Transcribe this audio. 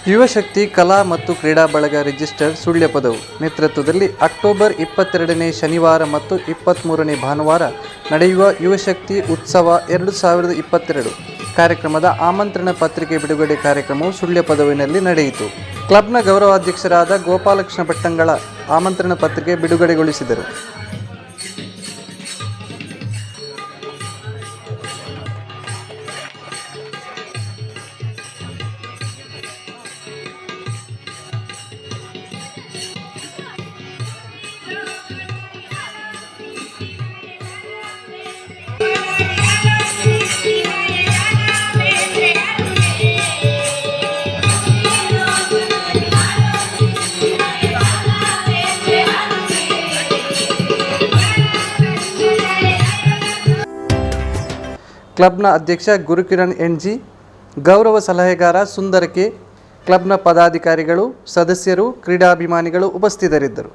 ಯುವಶಕ್ತಿ ಕಲಾ ಮತ್ತು ಕ್ರೀಡಾ ಬಳಗ ರಿಜಿಸ್ಟರ್ ಸುಳ್ಯಪದವು ನೇತೃತ್ವದಲ್ಲಿ ಅಕ್ಟೋಬರ್ 22ನೇ ಶನಿವಾರ ಮತ್ತು 23ನೇ ಭಾನುವಾರ ನಡೆಯುವ ಯುವಶಕ್ತಿ ಉತ್ಸವ 2022 ಕಾರ್ಯಕ್ರಮದ ಆಮಂತ್ರಣ ಪತ್ರಿಕೆ ಬಿಡುಗಡೆ ಕಾರ್ಯಕ್ರಮವು ಸುಳ್ಯಪದವಿನಲ್ಲಿ ನಡೆಯಿತು. ಕ್ಲಬ್ನ ಗೌರವಾಧ್ಯಕ್ಷರಾದ ಗೋಪಾಲಕೃಷ್ಣ ಭಟ್ಟಂಗಳ ಆಮಂತ್ರಣ ಪತ್ರಿಕೆ ಬಿಡುಗಡೆಗೊಳಿಸಿದರು. ಕ್ಲಬ್ನ ಅಧ್ಯಕ್ಷ ಗುರುಕಿರಣ್ ಎನ್ಜಿ, ಗೌರವ ಸಲಹೆಗಾರ ಸುಂದರ ಕೆ, ಕ್ಲಬ್ನ ಪದಾಧಿಕಾರಿಗಳು, ಸದಸ್ಯರು, ಕ್ರೀಡಾಭಿಮಾನಿಗಳು ಉಪಸ್ಥಿತರಿದ್ದರು.